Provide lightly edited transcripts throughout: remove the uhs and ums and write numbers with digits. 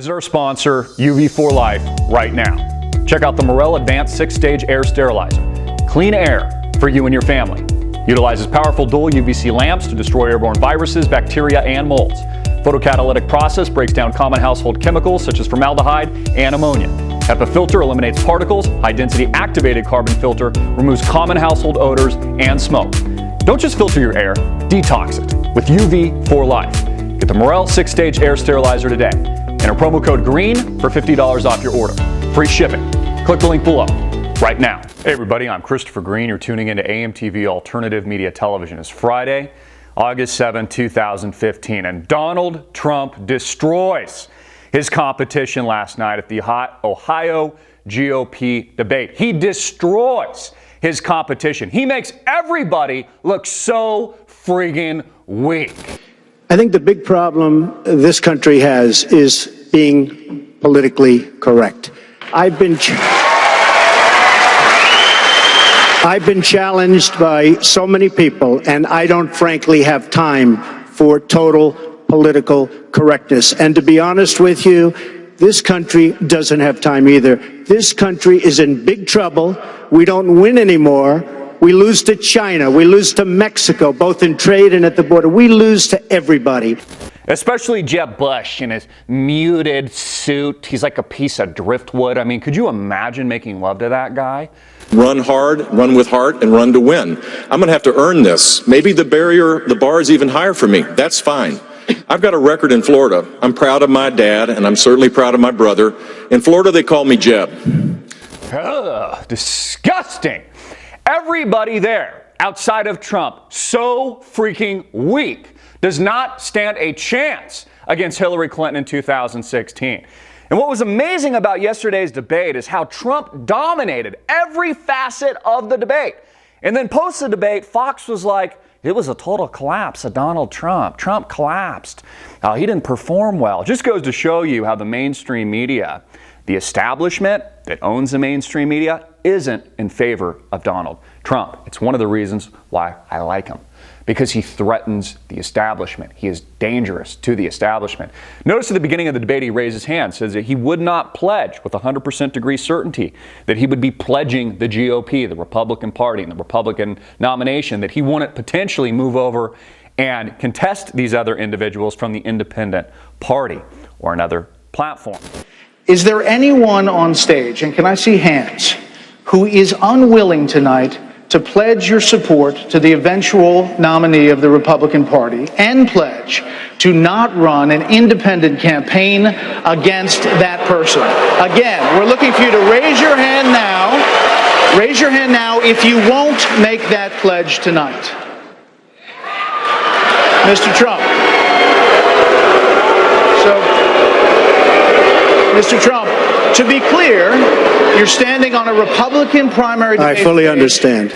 Visit our sponsor, UV4 Life, right now. Check out the Morel Advanced 6-Stage Air Sterilizer. Clean air for you and your family. Utilizes powerful dual UVC lamps to destroy airborne viruses, bacteria, and molds. Photocatalytic process breaks down common household chemicals such as formaldehyde and ammonia. HEPA filter eliminates particles. High-density activated carbon filter removes common household odors and smoke. Don't just filter your air, detox it with UV4 Life. Get the Morel 6-Stage Air Sterilizer today. Enter promo code GREEN for $50 off your order. Free shipping. Click the link below right now. Hey everybody, I'm Christopher Green. You're tuning into AMTV Alternative Media Television. It's Friday, August 7, 2015, and Donald Trump destroys his competition last night at the Ohio GOP debate. He destroys his competition. He makes everybody look so friggin' weak. I think the big problem this country has is being politically correct. I've been challenged by so many people, and I don't frankly have time for total political correctness. And to be honest with you, this country doesn't have time either. This country is in big trouble. We don't win anymore. We lose to China. We lose to Mexico, both in trade and at the border. We lose to everybody. Especially Jeb Bush in his muted suit. He's like a piece of driftwood. I mean, could you imagine making love to that guy? Run hard, run with heart, and run to win. I'm going to have to earn this. Maybe the bar is even higher for me. That's fine. I've got a record in Florida. I'm proud of my dad, and I'm certainly proud of my brother. In Florida, they call me Jeb. Ugh, disgusting. Everybody there, outside of Trump, so freaking weak, does not stand a chance against Hillary Clinton in 2016. And what was amazing about yesterday's debate is how Trump dominated every facet of the debate. And then post the debate, Fox was like, it was a total collapse of Donald Trump. Trump collapsed. He didn't perform well. It just goes to show you how the mainstream media, the establishment that owns the mainstream media, isn't in favor of Donald Trump. It's one of the reasons why I like him, because he threatens the establishment. He is dangerous to the establishment. Notice at the beginning of the debate, he raised his hand, says that he would not pledge with 100% degree certainty that he would be pledging the GOP, the Republican Party, and the Republican nomination, that he wouldn't potentially move over and contest these other individuals from the independent party or another platform. Is there anyone on stage, and can I see hands, who is unwilling tonight to pledge your support to the eventual nominee of the Republican Party and pledge to not run an independent campaign against that person? Again, we're looking for you to raise your hand now. Raise your hand now if you won't make that pledge tonight. Mr. Trump. Mr. Trump, to be clear, you're standing on a Republican primary debate. I fully understand.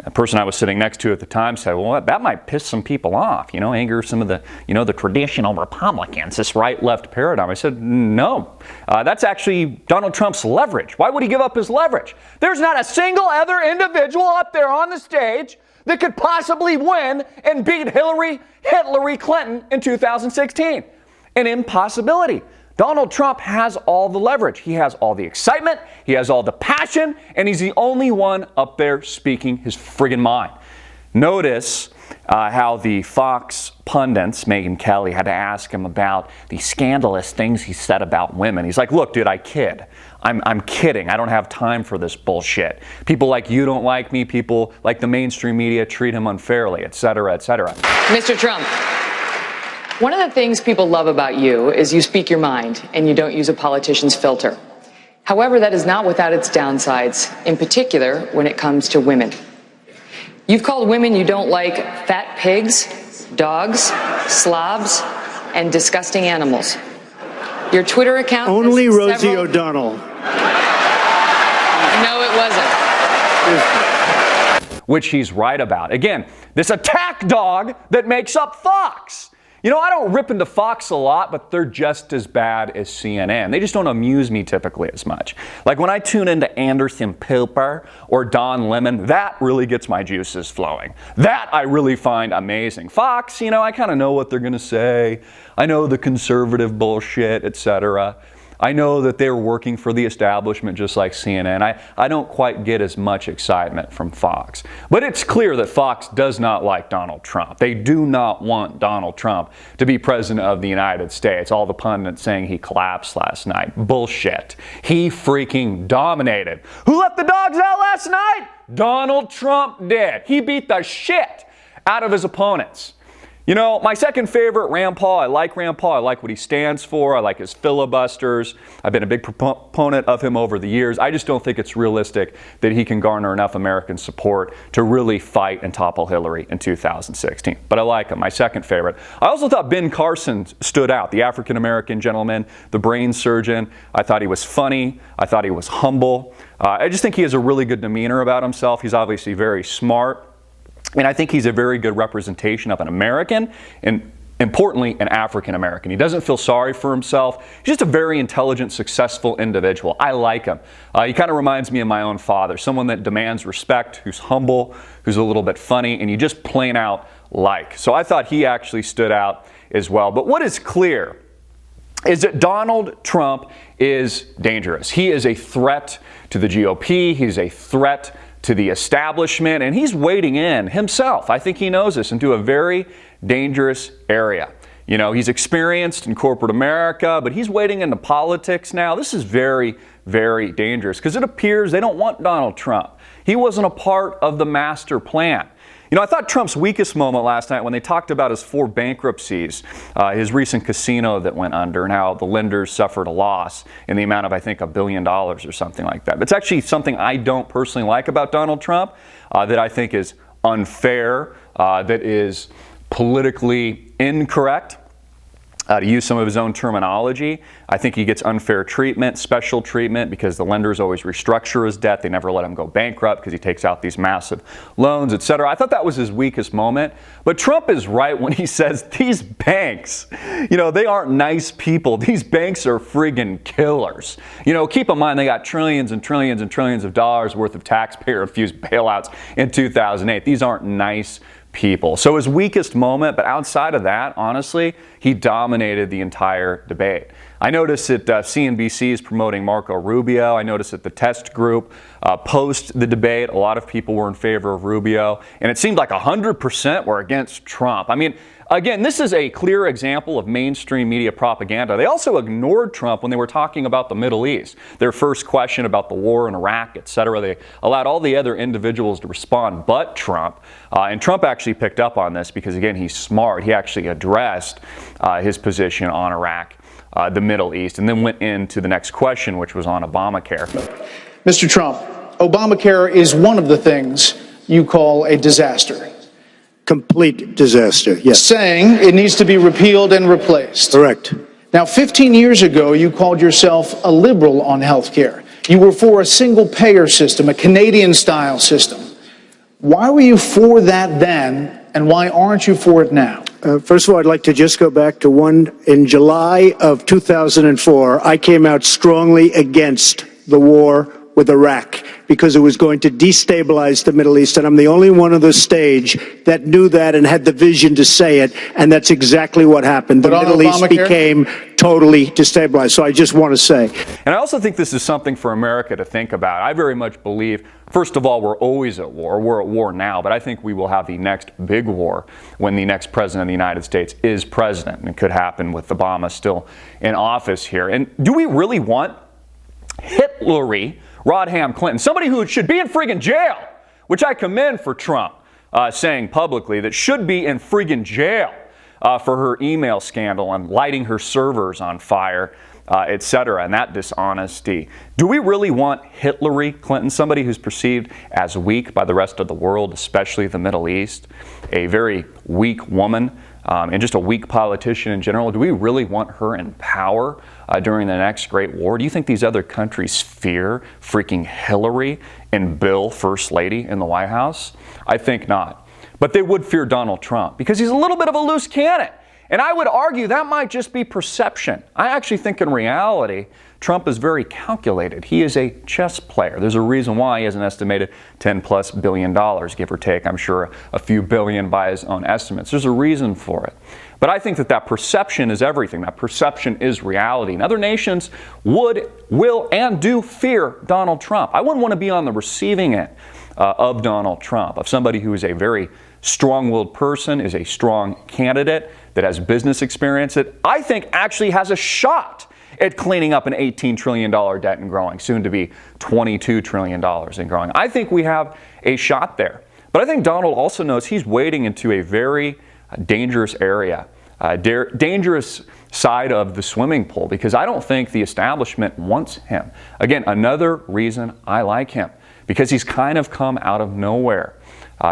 The person I was sitting next to at the time said, well, that might piss some people off, anger some of the, the traditional Republicans, this right-left paradigm. I said, no, that's actually Donald Trump's leverage. Why would he give up his leverage? There's not a single other individual up there on the stage that could possibly win and beat Hillary Clinton in 2016. An impossibility. Donald Trump has all the leverage. He has all the excitement, he has all the passion, and he's the only one up there speaking his friggin' mind. Notice how the Fox pundits, Megyn Kelly, had to ask him about the scandalous things he said about women. He's like, look, dude, I kid. I'm kidding. I don't have time for this bullshit. People like you don't like me. People like the mainstream media treat him unfairly, et cetera, et cetera. Mr. Trump. One of the things people love about you is you speak your mind and you don't use a politician's filter. However, that is not without its downsides, in particular when it comes to women. You've called women you don't like fat pigs, dogs, slobs, and disgusting animals. Your Twitter account... Only Rosie O'Donnell. No, it wasn't. Which he's right about. Again, this attack dog that makes up Fox. You know, I don't rip into Fox a lot, but they're just as bad as CNN. They just don't amuse me typically as much. Like when I tune into Anderson Cooper or Don Lemon, that really gets my juices flowing. That I really find amazing. Fox, you know, I kind of know what they're going to say. I know the conservative bullshit, etc. I know that they're working for the establishment just like CNN. I don't quite get as much excitement from Fox. But it's clear that Fox does not like Donald Trump. They do not want Donald Trump to be president of the United States. All the pundits saying he collapsed last night. Bullshit. He freaking dominated. Who let the dogs out last night? Donald Trump did. He beat the shit out of his opponents. You know, my second favorite, Rand Paul. I like Rand Paul. I like what he stands for. I like his filibusters. I've been a big proponent of him over the years. I just don't think it's realistic that he can garner enough American support to really fight and topple Hillary in 2016. But I like him. My second favorite. I also thought Ben Carson stood out, the African-American gentleman, the brain surgeon. I thought he was funny. I thought he was humble. I just think he has a really good demeanor about himself. He's obviously very smart. And I think he's a very good representation of an American and, importantly, an African American. He doesn't feel sorry for himself. He's just a very intelligent, successful individual. I like him. He kind of reminds me of my own father, someone that demands respect, who's humble, who's a little bit funny, and you just plain out like. So I thought he actually stood out as well. But what is clear is that Donald Trump is dangerous. He is a threat to the GOP. He's a threat to the establishment, and he's wading in himself. I think he knows this, into a very dangerous area. You know, he's experienced in corporate America, but he's wading into politics now. This is very, very dangerous because it appears they don't want Donald Trump. He wasn't a part of the master plan. You know, I thought Trump's weakest moment last night when they talked about his 4 bankruptcies, his recent casino that went under, and how the lenders suffered a loss in the amount of, I think, $1 billion or something like that. But it's actually something I don't personally like about Donald Trump, that I think is unfair, that is politically incorrect. To use some of his own terminology, I think he gets unfair treatment, special treatment, because the lenders always restructure his debt. They never let him go bankrupt because he takes out these massive loans, etc. I thought that was his weakest moment. But Trump is right when he says these banks, you know, they aren't nice people. These banks are friggin' killers. You know, keep in mind they got trillions and trillions and trillions of dollars worth of taxpayer-infused bailouts in 2008. These aren't nice people. So his weakest moment, but outside of that, honestly, he dominated the entire debate. I noticed that CNBC is promoting Marco Rubio. I noticed that the test group post the debate, a lot of people were in favor of Rubio, and it seemed like 100% were against Trump. I mean, again, this is a clear example of mainstream media propaganda. They also ignored Trump when they were talking about the Middle East. Their first question about the war in Iraq, etc. They allowed all the other individuals to respond but Trump. And Trump actually picked up on this because, again, he's smart. He actually addressed his position on Iraq, the Middle East, and then went into the next question, which was on Obamacare. Mr. Trump, Obamacare is one of the things you call a disaster. Complete disaster, yes. Saying it needs to be repealed and replaced. Correct. Now, 15 years ago, you called yourself a liberal on health care. You were for a single-payer system, a Canadian-style system. Why were you for that then, and why aren't you for it now? First of all, I'd like to just go back to in July of 2004, I came out strongly against the war with Iraq because it was going to destabilize the Middle East. And I'm the only one on the stage that knew that and had the vision to say it. And that's exactly what happened. The Middle East became totally destabilized. So I just want to say. And I also think this is something for America to think about. I very much believe, first of all, we're always at war. We're at war now. But I think we will have the next big war when the next president of the United States is president. And it could happen with Obama still in office here. And do we really want Hillary Rodham Clinton, somebody who should be in friggin' jail, which I commend for Trump saying publicly that should be in friggin' jail for her email scandal and lighting her servers on fire, etc., and that dishonesty. Do we really want Hillary Clinton, somebody who's perceived as weak by the rest of the world, especially the Middle East, a very weak woman, and just a weak politician in general? Do we really want her in power during the next great war? Do you think these other countries fear freaking Hillary and Bill, First Lady, in the White House? I think not. But they would fear Donald Trump because he's a little bit of a loose cannon. And I would argue that might just be perception. I actually think in reality, Trump is very calculated. He is a chess player. There's a reason why he has an estimated $10+ billion, give or take, I'm sure a few billion by his own estimates. There's a reason for it. But I think that perception is everything. That perception is reality. And other nations would, will, and do fear Donald Trump. I wouldn't want to be on the receiving end of Donald Trump, of somebody who is a very strong-willed person, is a strong candidate that has business experience that I think actually has a shot at cleaning up an $18 trillion debt and growing, soon to be $22 trillion and growing. I think we have a shot there. But I think Donald also knows he's wading into a very dangerous area, dangerous side of the swimming pool, because I don't think the establishment wants him. Again, another reason I like him, because he's kind of come out of nowhere.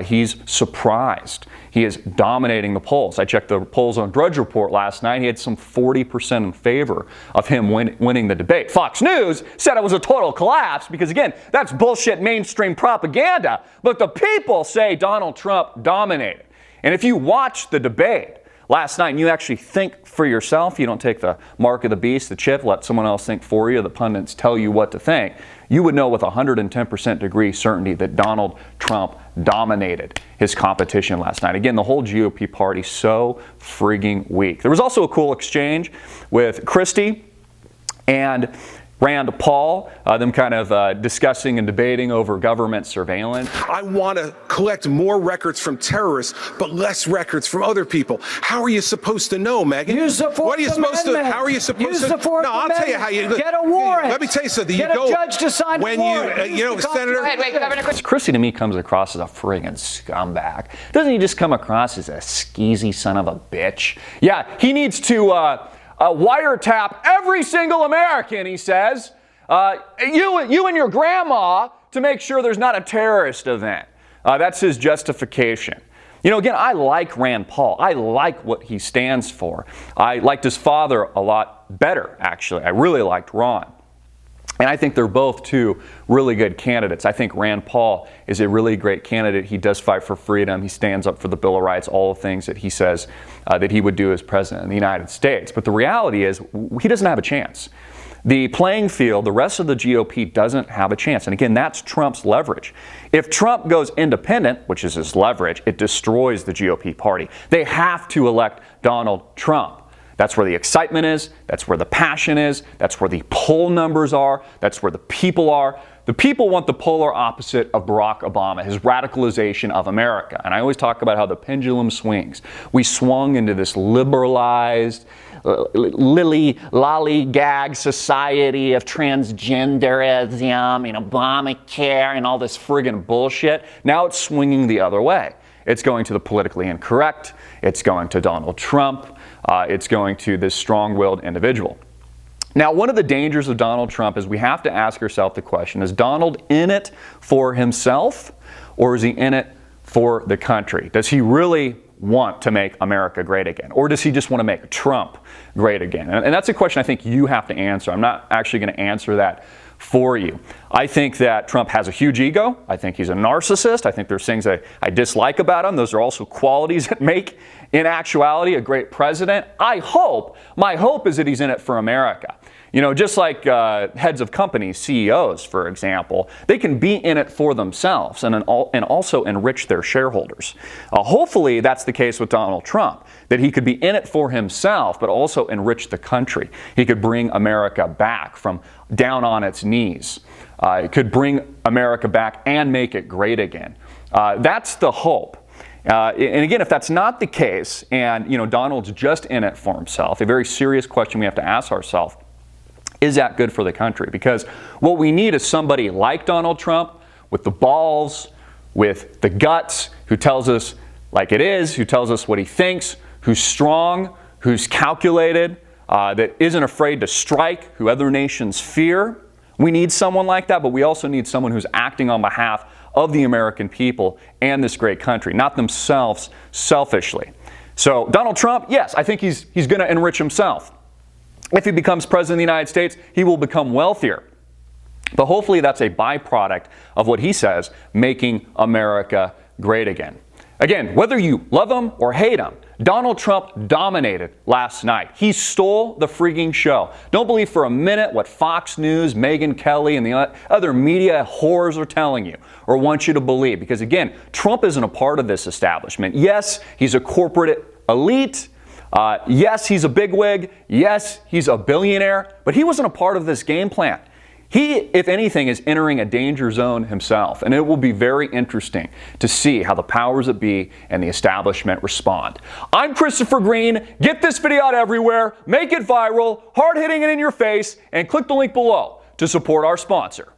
He's surprised. He is dominating the polls. I checked the polls on Drudge Report last night. He had some 40% in favor of him winning the debate. Fox News said it was a total collapse because, again, that's bullshit mainstream propaganda. But the people say Donald Trump dominated. And if you watch the debate last night and you actually think for yourself, you don't take the mark of the beast, the chip, let someone else think for you, the pundits tell you what to think, you would know with 110% degree certainty that Donald Trump dominated his competition last night. Again, the whole GOP party so frigging weak. There was also a cool exchange with Christie and Rand Paul, them kind of discussing and debating over government surveillance. I want to collect more records from terrorists, but less records from other people. How are you supposed to know, Megan? Use the Fourth What are you supposed Amendment. to? How are you supposed Use to? the Fourth No, I'll tell you how you Get a warrant. Let me tell you something. Get you a go judge to sign when a warrant. Senator. Wait, Governor Christie. Christie to me comes across as a friggin' scumbag. Doesn't he just come across as a skeezy son of a bitch? Yeah, he needs to wiretap every single American, he says. You and your grandma to make sure there's not a terrorist event. That's his justification. You know, again, I like Rand Paul. I like what he stands for. I liked his father a lot better, actually. I really liked Ron. And I think they're both two really good candidates. I think Rand Paul is a really great candidate. He does fight for freedom. He stands up for the Bill of Rights, all the things that he says that he would do as president of the United States. But the reality is he doesn't have a chance. The playing field, the rest of the GOP doesn't have a chance. And again, that's Trump's leverage. If Trump goes independent, which is his leverage, it destroys the GOP party. They have to elect Donald Trump. That's where the excitement is. That's where the passion is. That's where the poll numbers are. That's where the people are. The people want the polar opposite of Barack Obama, his radicalization of America. And I always talk about how the pendulum swings. We swung into this liberalized, lollygag society of transgenderism and Obamacare and all this friggin' bullshit. Now it's swinging the other way. It's going to the politically incorrect. It's going to Donald Trump. It's going to this strong-willed individual. Now, one of the dangers of Donald Trump is we have to ask ourselves the question, is Donald in it for himself or is he in it for the country? Does he really want to make America great again? Or does he just want to make Trump great again? And that's a question I think you have to answer. I'm not actually going to answer that for you. I think that Trump has a huge ego. I think he's a narcissist. I think there's things I dislike about him. Those are also qualities that make, in actuality, a great president. My hope is that he's in it for America. You know, just like heads of companies, CEOs, for example, they can be in it for themselves and also enrich their shareholders. Hopefully that's the case with Donald Trump, that he could be in it for himself, but also enrich the country. He could bring America back from down on its knees. It could bring America back and make it great again. That's the hope. And again, if that's not the case, and Donald's just in it for himself, a very serious question we have to ask ourselves, is that good for the country? Because what we need is somebody like Donald Trump with the balls, with the guts, who tells us like it is, who tells us what he thinks, who's strong, who's calculated, that isn't afraid to strike, who other nations fear. We need someone like that, but we also need someone who's acting on behalf of the American people and this great country, not themselves selfishly. So Donald Trump, yes, I think he's going to enrich himself. If he becomes president of the United States, he will become wealthier. But hopefully that's a byproduct of what he says, making America great again. Again, whether you love him or hate him, Donald Trump dominated last night. He stole the freaking show. Don't believe for a minute what Fox News, Megyn Kelly, and the other media whores are telling you or want you to believe. Because again, Trump isn't a part of this establishment. Yes, he's a corporate elite. Yes, he's a bigwig. Yes, he's a billionaire. But he wasn't a part of this game plan. He, if anything, is entering a danger zone himself, and it will be very interesting to see how the powers that be and the establishment respond. I'm Christopher Green. Get this video out everywhere, make it viral, hard hitting it in your face, and click the link below to support our sponsor.